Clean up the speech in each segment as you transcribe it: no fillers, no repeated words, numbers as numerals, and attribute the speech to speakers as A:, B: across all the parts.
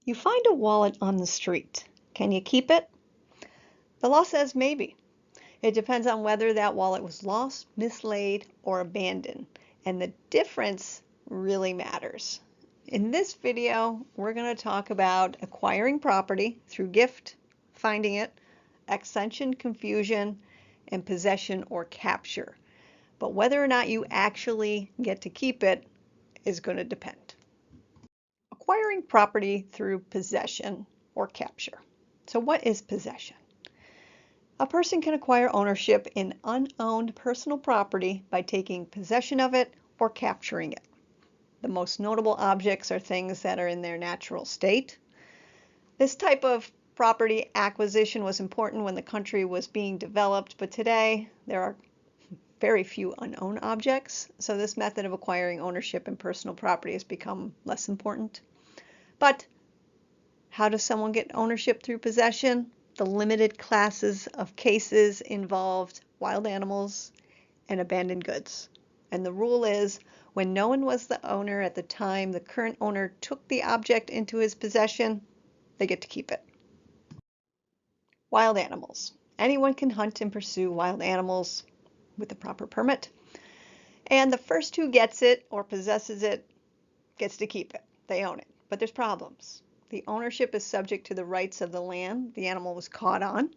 A: You find a wallet on the street. Can you keep it? The law says maybe. It depends on whether that wallet was lost, mislaid, or abandoned. And the difference really matters. In this video, we're going to talk about acquiring property through gift, finding it, accession confusion, and possession or capture. But whether or not you actually get to keep it is going to depend. Acquiring property through possession or capture. So what is possession? A person can acquire ownership in unowned personal property by taking possession of it or capturing it. The most notable objects are things that are in their natural state. This type of property acquisition was important when the country was being developed, but today there are very few unowned objects, so this method of acquiring ownership in personal property has become less important. But how does someone get ownership through possession? The limited classes of cases involved wild animals and abandoned goods. And the rule is, when no one was the owner at the time the current owner took the object into his possession, they get to keep it. Wild animals. Anyone can hunt and pursue wild animals with the proper permit. And the first who gets it or possesses it gets to keep it. They own it. But there's problems. The ownership is subject to the rights of the land the animal was caught on.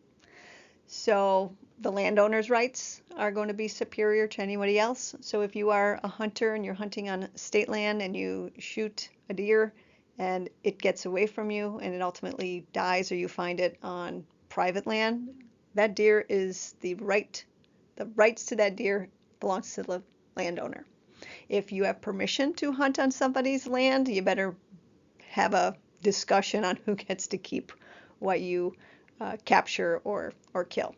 A: So the landowner's rights are going to be superior to anybody else. So if you are a hunter and you're hunting on state land and you shoot a deer and it gets away from you and it ultimately dies, or you find it on private land, that deer is the rights to that deer belongs to the landowner. If you have permission to hunt on somebody's land, you better have a discussion on who gets to keep what you capture or kill.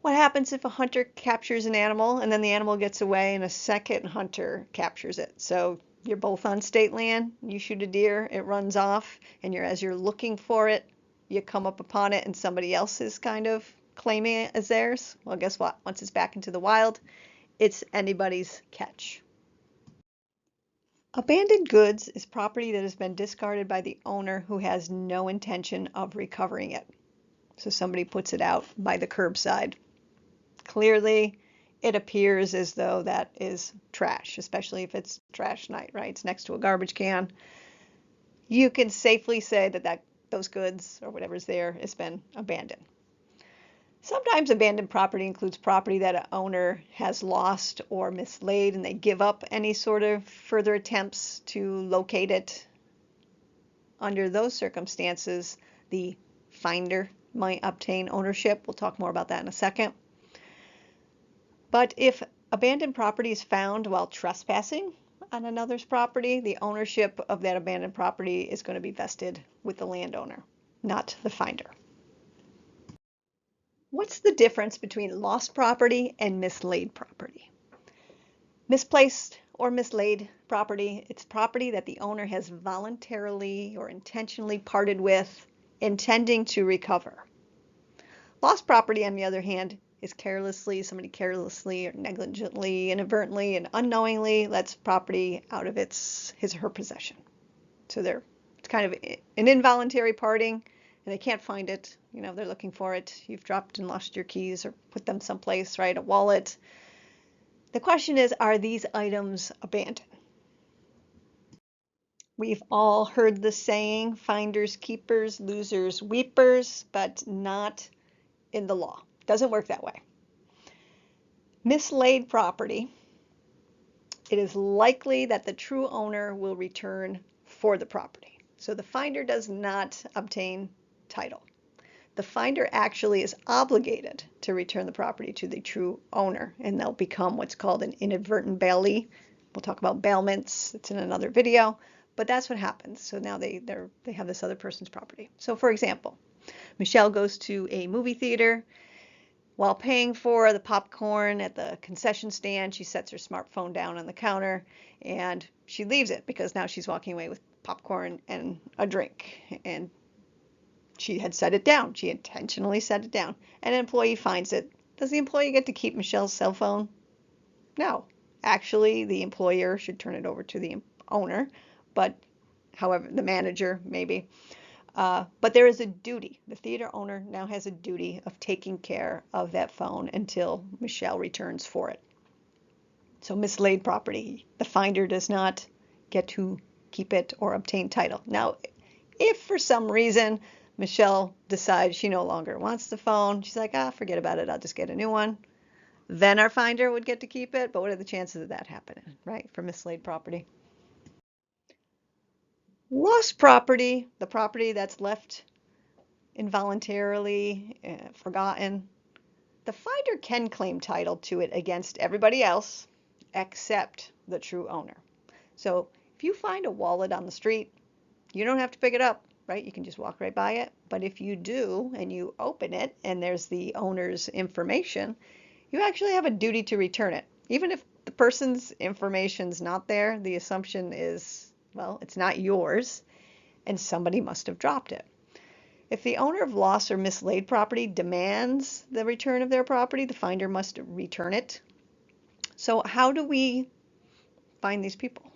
A: What happens if a hunter captures an animal and then the animal gets away and a second hunter captures it? So you're both on state land, you shoot a deer, it runs off, and as you're looking for it, you come up upon it and somebody else is kind of claiming it as theirs. Well, guess what? Once it's back into the wild, it's anybody's catch. Abandoned goods is property that has been discarded by the owner who has no intention of recovering it. So somebody puts it out by the curbside. Clearly, it appears as though that is trash, especially if it's trash night, right? It's next to a garbage can. You can safely say that those goods or whatever's there has been abandoned. Sometimes abandoned property includes property that an owner has lost or mislaid, and they give up any sort of further attempts to locate it. Under those circumstances, the finder might obtain ownership. We'll talk more about that in a second. But if abandoned property is found while trespassing on another's property, the ownership of that abandoned property is going to be vested with the landowner, not the finder. What's the difference between lost property and mislaid property? Misplaced or mislaid property, it's property that the owner has voluntarily or intentionally parted with, intending to recover. Lost property, on the other hand, is somebody carelessly or negligently, inadvertently, and unknowingly lets property out of his or her possession. So it's kind of an involuntary parting, and they can't find it. They're looking for it. You've dropped and lost your keys or put them someplace, right? A wallet. The question is, are these items abandoned? We've all heard the saying, finders keepers, losers weepers, but not in the law. It doesn't work that way. Mislaid property, it is likely that the true owner will return for the property. So the finder does not obtain title. The finder actually is obligated to return the property to the true owner, and they'll become what's called an inadvertent bailee. We'll talk about bailments. It's in another video, but that's what happens. So now they have this other person's property. So for example, Michelle goes to a movie theater. While paying for the popcorn at the concession stand, she sets her smartphone down on the counter and she leaves it because now she's walking away with popcorn and a drink. And she had set it down. She intentionally set it down. And an employee finds it. Does the employee get to keep Michelle's cell phone? No. Actually, the employer should turn it over to the owner, but however, the manager maybe. But there is a duty. The theater owner now has a duty of taking care of that phone until Michelle returns for it. So mislaid property, the finder does not get to keep it or obtain title. Now, if for some reason Michelle decides she no longer wants the phone, she's like, forget about it, I'll just get a new one, then our finder would get to keep it. But what are the chances of that happening, right, for mislaid property? Lost property, the property that's left involuntarily, forgotten, the finder can claim title to it against everybody else except the true owner. So if you find a wallet on the street, you don't have to pick it up, right? You can just walk right by it. But if you do and you open it and there's the owner's information, you actually have a duty to return it. Even if the person's information's not there, the assumption is, well, it's not yours and somebody must have dropped it. If the owner of lost or mislaid property demands the return of their property, the finder must return it. So how do we find these people?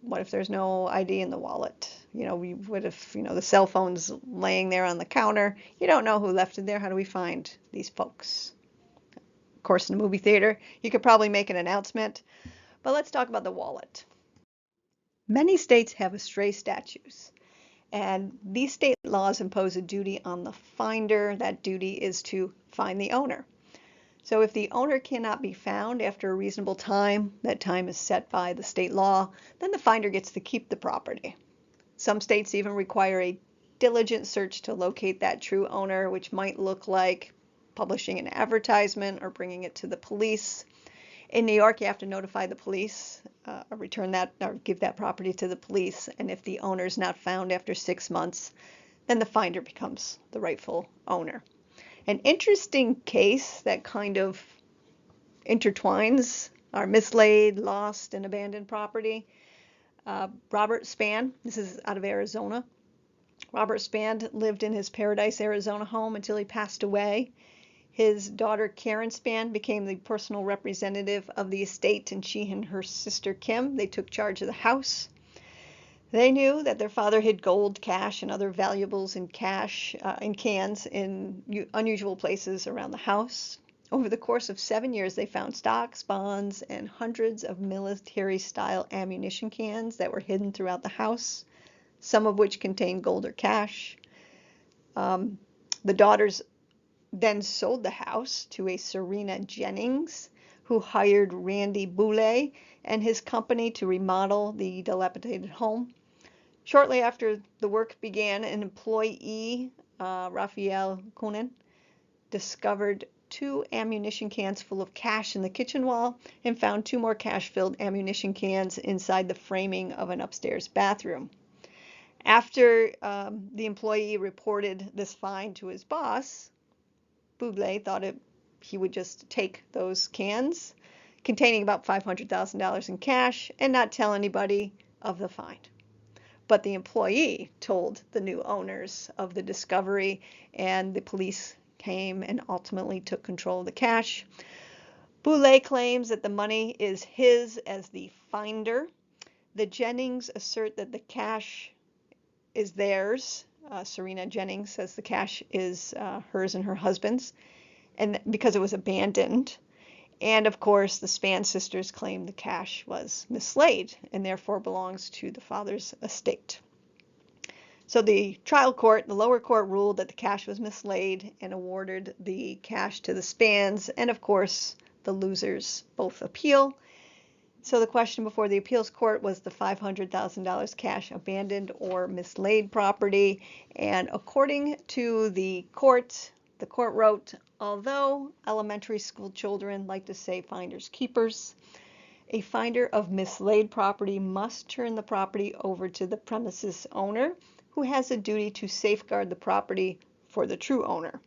A: What if there's no ID in the wallet? What if, the cell phone's laying there on the counter? You don't know who left it there. How do we find these folks? Of course, in the movie theater, you could probably make an announcement, but let's talk about the wallet. Many states have estray statutes. And these state laws impose a duty on the finder. That duty is to find the owner. So if the owner cannot be found after a reasonable time, that time is set by the state law, then the finder gets to keep the property. Some states even require a diligent search to locate that true owner, which might look like publishing an advertisement or bringing it to the police. In New York, you have to notify the police, or return that, or give that property to the police. And if the owner is not found after 6 months, then the finder becomes the rightful owner. An interesting case that kind of intertwines our mislaid, lost, and abandoned property. Robert Spann, this is out of Arizona. Robert Spann lived in his Paradise, Arizona home until he passed away. His daughter Karen Spann became the personal representative of the estate, and she and her sister Kim, they took charge of the house. They knew that their father hid gold, cash, and other valuables in cans in unusual places around the house. Over the course of 7 years, they found stocks, bonds, and hundreds of military-style ammunition cans that were hidden throughout the house, some of which contained gold or cash. The daughters then sold the house to a Serena Jennings, who hired Randy Boulay and his company to remodel the dilapidated home. Shortly after the work began, an employee, Raphael Kunin, discovered 2 ammunition cans full of cash in the kitchen wall and found 2 more cash-filled ammunition cans inside the framing of an upstairs bathroom. After the employee reported this find to his boss, Bublé thought he would just take those cans containing about $500,000 in cash and not tell anybody of the find. But the employee told the new owners of the discovery, and the police came and ultimately took control of the cash. Boulay claims that the money is his as the finder. The Jennings assert that the cash is theirs. Serena Jennings says the cash is hers and her husband's, and because it was abandoned. And of course, the Spann sisters claim the cash was mislaid and therefore belongs to the father's estate. So the trial court, the lower court, ruled that the cash was mislaid and awarded the cash to the Spanns, and of course, the losers both appeal. So the question before the appeals court was the $500,000 cash abandoned or mislaid property. And according to the court wrote, although elementary school children like to say finders keepers, a finder of mislaid property must turn the property over to the premises owner, who has a duty to safeguard the property for the true owner.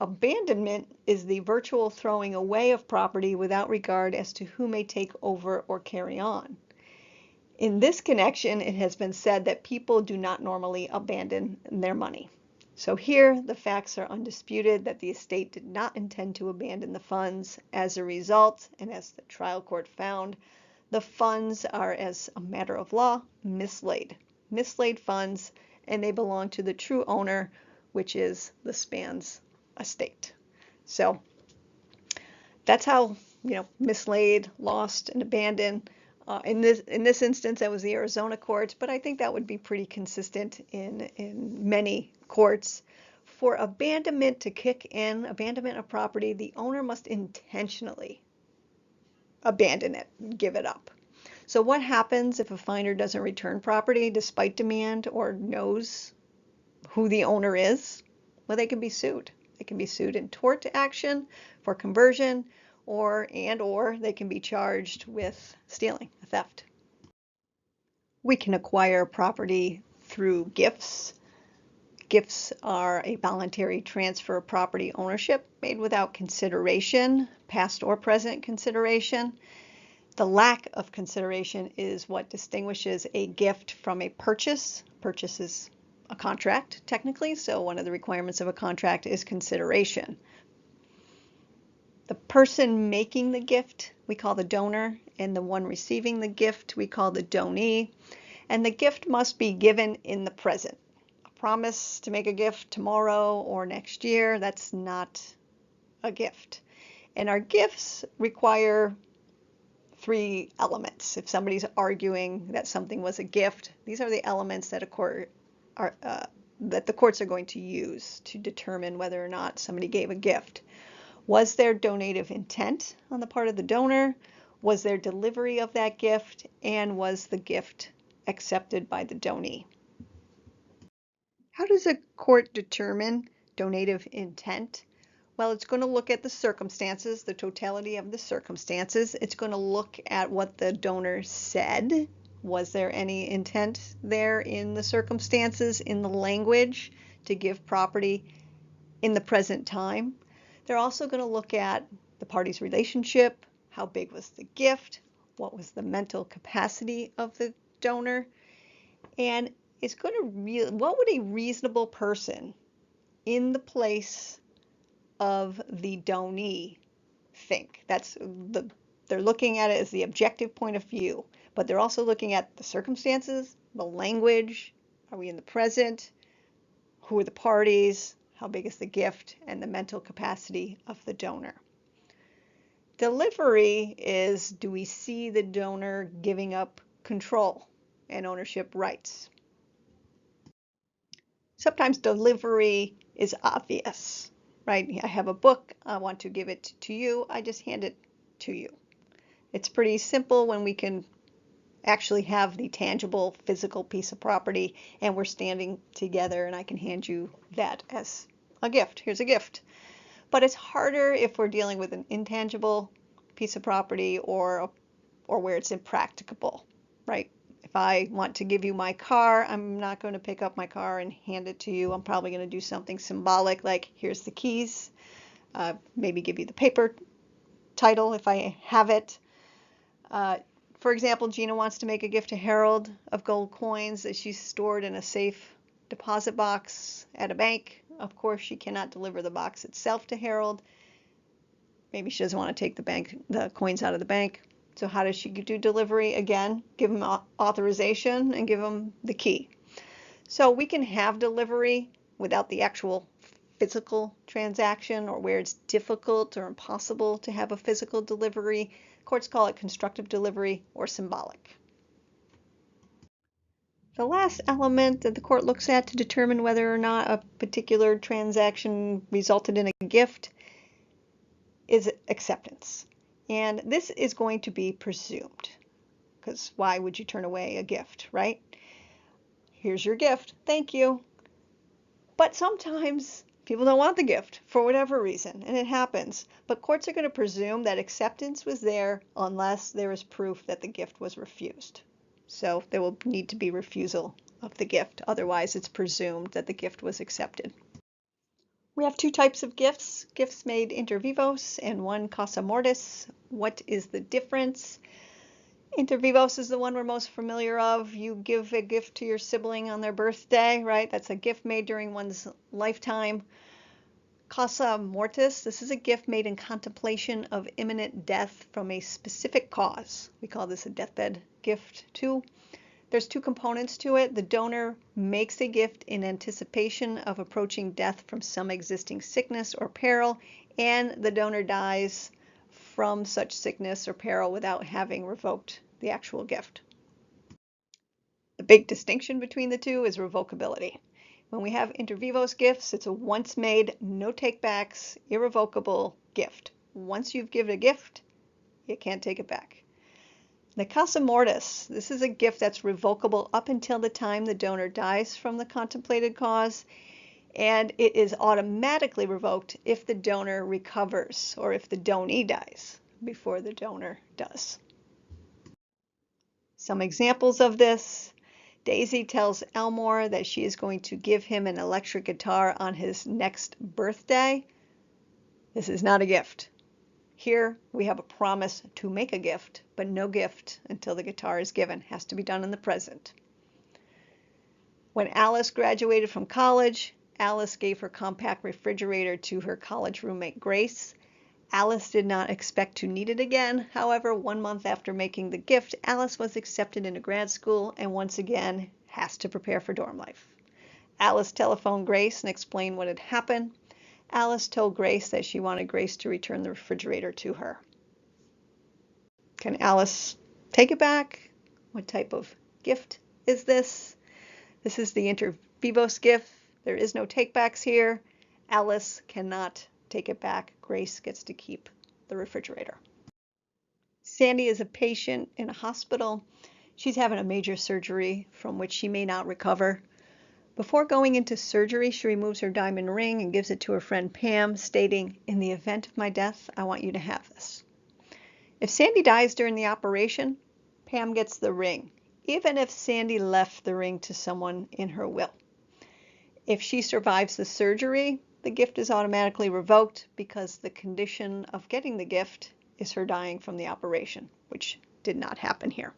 A: Abandonment is the virtual throwing away of property without regard as to who may take over or carry on. In this connection, it has been said that people do not normally abandon their money. So here, the facts are undisputed that the estate did not intend to abandon the funds. As a result, and as the trial court found, the funds are, as a matter of law, mislaid. mislaid funds, and they belong to the true owner, which is the span's estate. So that's how, mislaid, lost, and abandoned. In this instance, that was the Arizona courts, but I think that would be pretty consistent in many courts. For abandonment to kick in, abandonment of property, the owner must intentionally abandon it, give it up. So what happens if a finder doesn't return property despite demand or knows who the owner is? Well, they can be sued. They can be sued in tort action for conversion, or they can be charged with stealing, theft. We can acquire property through gifts. Gifts are a voluntary transfer of property ownership made without consideration, past or present consideration. The lack of consideration is what distinguishes a gift from a purchase. Purchase is a contract, technically, so one of the requirements of a contract is consideration. The person making the gift we call the donor, and the one receiving the gift we call the donee, and the gift must be given in the present. A promise to make a gift tomorrow or next year, that's not a gift. And our gifts require 3 elements. If somebody's arguing that something was a gift, these are the elements that that the courts are going to use to determine whether or not somebody gave a gift. Was there donative intent on the part of the donor? Was there delivery of that gift? And was the gift accepted by the donee? How does a court determine donative intent? Well, it's going to look at the circumstances, the totality of the circumstances. It's going to look at what the donor said. Was there any intent there in the circumstances, in the language, to give property in the present time? They're also going to look at the parties' relationship, how big was the gift, what was the mental capacity of the donor, and it's going to what would a reasonable person in the place of the donee think? They're looking at it as the objective point of view, but they're also looking at the circumstances, the language, are we in the present, who are the parties, how big is the gift, and the mental capacity of the donor. Delivery is, do we see the donor giving up control and ownership rights? Sometimes delivery is obvious, right? I have a book, I want to give it to you, I just hand it to you. It's pretty simple when we can actually have the tangible physical piece of property and we're standing together and I can hand you that as a gift. Here's a gift. But it's harder if we're dealing with an intangible piece of property or where it's impracticable, right? If I want to give you my car, I'm not going to pick up my car and hand it to you. I'm probably going to do something symbolic like here's the keys, maybe give you the paper title if I have it. For example, Gina wants to make a gift to Harold of gold coins that she's stored in a safe deposit box at a bank. Of course, she cannot deliver the box itself to Harold. Maybe she doesn't want to take the coins out of the bank. So how does she do delivery? Again, give him authorization and give him the key. So we can have delivery without the actual physical transaction, or where it's difficult or impossible to have a physical delivery. Courts call it constructive delivery or symbolic. The last element that the court looks at to determine whether or not a particular transaction resulted in a gift is acceptance. And this is going to be presumed, because why would you turn away a gift, right? Here's your gift, thank you. But sometimes people don't want the gift for whatever reason, and it happens. But courts are going to presume that acceptance was there unless there is proof that the gift was refused. So there will need to be refusal of the gift. Otherwise, it's presumed that the gift was accepted. We have 2 types of gifts, gifts made inter vivos and one causa mortis. What is the difference? Inter vivos is the one we're most familiar of. You give a gift to your sibling on their birthday, right? That's a gift made during one's lifetime. Causa mortis, this is a gift made in contemplation of imminent death from a specific cause. We call this a deathbed gift too. There's two components to it. The donor makes a gift in anticipation of approaching death from some existing sickness or peril, and the donor dies from such sickness or peril without having revoked the actual gift. The big distinction between the two is revocability. When we have inter vivos gifts, it's a once made, no takebacks, irrevocable gift. Once you've given a gift, you can't take it back. The casa mortis, this is a gift that's revocable up until the time the donor dies from the contemplated cause, and it is automatically revoked if the donor recovers or if the donee dies before the donor does. Some examples of this. Daisy tells Elmore that she is going to give him an electric guitar on his next birthday. This is not a gift. Here we have a promise to make a gift, but no gift until the guitar is given. It has to be done in the present. When Alice graduated from college, Alice gave her compact refrigerator to her college roommate Grace. Alice did not expect to need it again. However, 1 month after making the gift, Alice was accepted into grad school and once again has to prepare for dorm life. Alice telephoned Grace and explained what had happened. Alice told Grace that she wanted Grace to return the refrigerator to her. Can Alice take it back? What type of gift is this? This is the inter vivos gift. There is no takebacks here. Alice cannot take it back. Grace gets to keep the refrigerator. Sandy is a patient in a hospital. She's having a major surgery from which she may not recover. Before going into surgery, she removes her diamond ring and gives it to her friend Pam, stating, "In the event of my death, I want you to have this." If Sandy dies during the operation, Pam gets the ring, even if Sandy left the ring to someone in her will. If she survives the surgery, the gift is automatically revoked because the condition of getting the gift is her dying from the operation, which did not happen here.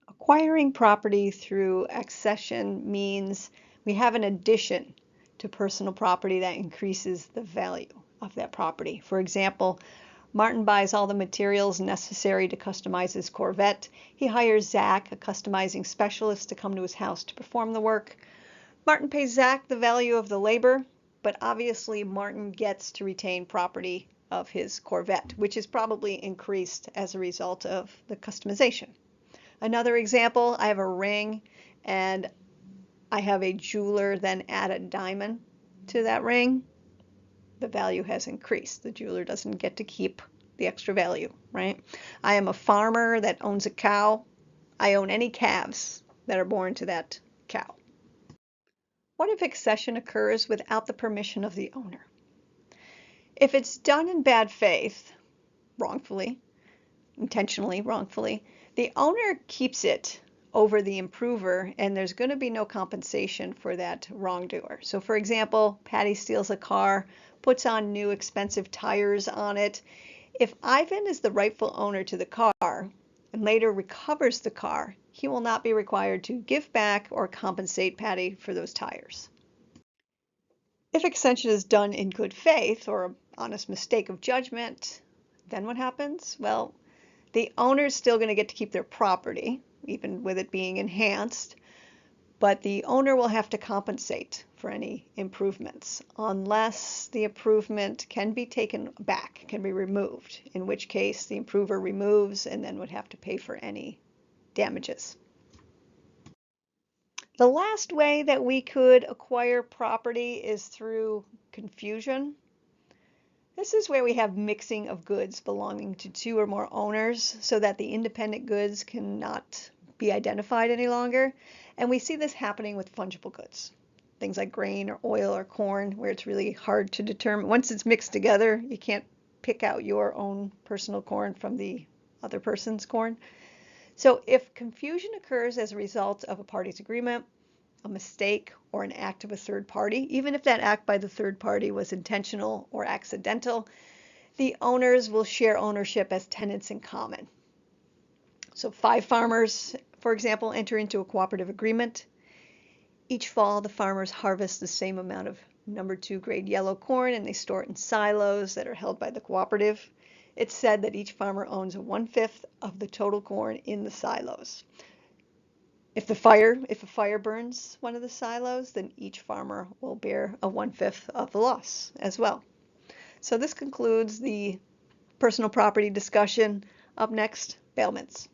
A: Acquiring property through accession means we have an addition to personal property that increases the value of that property. For example, Martin buys all the materials necessary to customize his Corvette. He hires Zach, a customizing specialist, to come to his house to perform the work. Martin pays Zach the value of the labor, but obviously Martin gets to retain property of his Corvette, which is probably increased as a result of the customization. Another example, I have a ring and I have a jeweler then add a diamond to that ring. The value has increased. The jeweler doesn't get to keep the extra value, right? I am a farmer that owns a cow. I own any calves that are born to that cow. What if accession occurs without the permission of the owner? If it's done in bad faith, wrongfully, intentionally wrongfully, the owner keeps it over the improver and there's going to be no compensation for that wrongdoer. So for example, Patty steals a car, puts on new expensive tires on it. If Ivan is the rightful owner to the car and later recovers the car, he will not be required to give back or compensate Patty for those tires. If accession is done in good faith or an honest mistake of judgment, then what happens? Well, the owner is still going to get to keep their property, even with it being enhanced, but the owner will have to compensate for any improvements unless the improvement can be taken back, can be removed, in which case the improver removes and then would have to pay for any damages. The last way that we could acquire property is through confusion. This is where we have mixing of goods belonging to two or more owners so that the independent goods cannot be identified any longer. And we see this happening with fungible goods, things like grain or oil or corn, where it's really hard to determine. Once it's mixed together, you can't pick out your own personal corn from the other person's corn. So if confusion occurs as a result of a party's agreement, a mistake, or an act of a third party, even if that act by the third party was intentional or accidental, the owners will share ownership as tenants in common. So 5 farmers, for example, enter into a cooperative agreement. Each fall, the farmers harvest the same amount of number 2 grade yellow corn and they store it in silos that are held by the cooperative. It's said that each farmer owns 1/5 of the total corn in the silos. If a fire burns one of the silos, then each farmer will bear a 1/5 of the loss as well. So this concludes the personal property discussion. Up next, bailments.